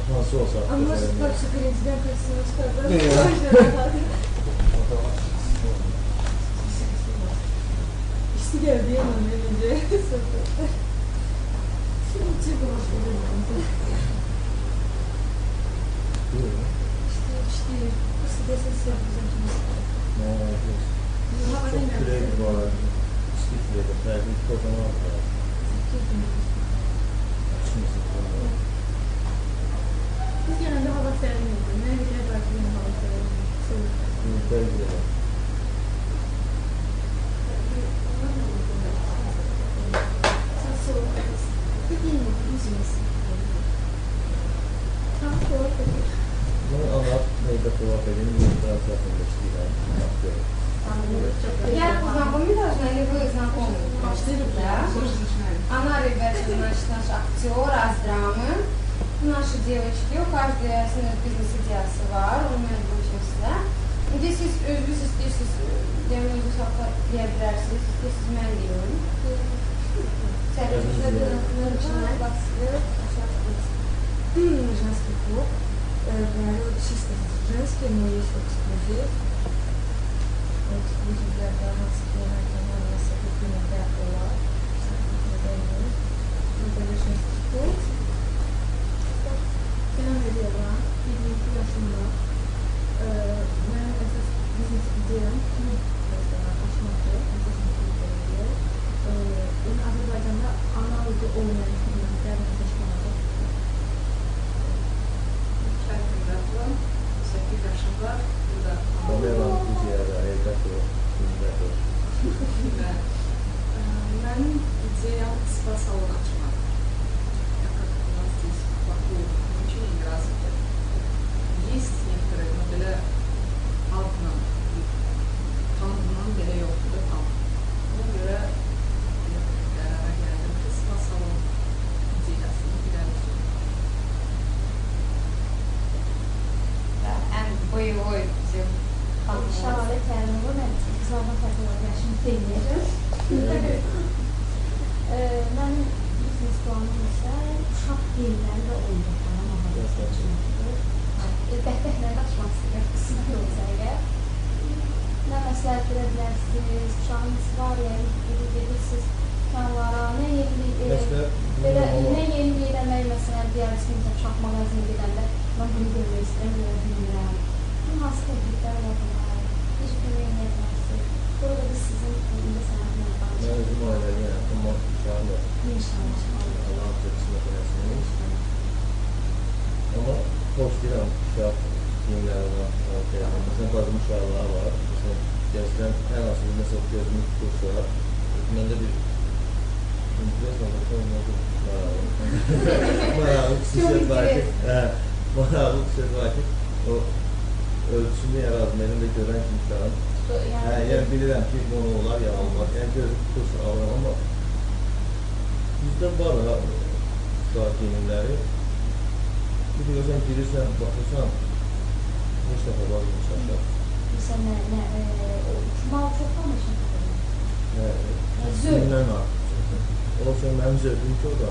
Nasıl olsa. А может вообще президент сказать? İşte geldi yanına önce. Şimdi çok küreğimiz var. İçki küreği. Belki ilk o zaman var. Biz genelde hava sevmiyoruz. Ne güzel belki benim hava sevmiyorum. Büyükler gidelim. Bunu anlat, neyde kulak edin, biraz yakınlaştırayım. Я познакомилась, или вы знакомы? Да? Она, ребята, значит, наш актер, Аздрамы. Наши девочки, у каждой бизнес-идеясы var, onları buluşmasında. Здесь siz özgür istiyorsunuz, demin uzakta diyebilirsiniz, siz mən diyorum. Женский клуб. Говорю чисто женский, но есть эксклюзив. Эксклюзив для гражданских национальных событий для ОЛА. Это женский клуб. Selam ediyorlar. 22 yaşında. Benim esas business ideyam mesela açmaktı. Benim Azerbaycan'da analogu olmayan filmlerden seçmeladım. 8 yaşında burada. Kameraman kuzeyada, evlat o, filmler o. Benim ideyam spa salonu açmak. Как у нас здесь вокруг ничего не развито. Есть некоторые, но для altına tanıdığından belə yoxdur da tam. Ona görə qərara gəldim ki, spa salonu ideyasını irəli sürüm. En boy bizim Şahane kendimi ben kızlardan takılan yaşım deneyeceğim. Ben business planım ise uşaq dillərlə oldu falan ama bəhbəhlə qaçmaq istəyir, qısmət olsa əgər. Nə məsləhət verə bilərsiniz, uşağınız var, yəni gedirsiniz kanlara, nə yeni eləmək, məsələn, deyirsiniz, uşaq mağazına gedəndə, mən bunu görmək istəyirəm, görə bilmirəm. Hansı təkliflər var bunlar, heç kömək edərsiniz. Burada biz sizin indi sənətlə danışıq. Ben bizim ailəyə, yəni, amma inşallah. İnşallah. Allah'ın tepkisine koyarsınız. Ama hoş deyirəm, uşaq filmləri var. Mesela qadın uşaqlar var. Mesela gəzdən ən asılı mesela gözümü tutursa, məndə bir maraqlı xüsusiyyət var ki, maraqlı xüsusiyyət var ki, o ölçüsünü yaratmayı da görən kimsən. Yəni bilirəm ki, bunu olar, yalan var. Yəni gözüm tutursa alıram, amma bizdə var ha, uşaq filmləri. Bir görsən, girirsən, baxırsan, heç dəfə vazgeçmişəm. Məsələn, uçmaq çox tanışım. Filmdən artıq. Olsa mənim zövqüm çox da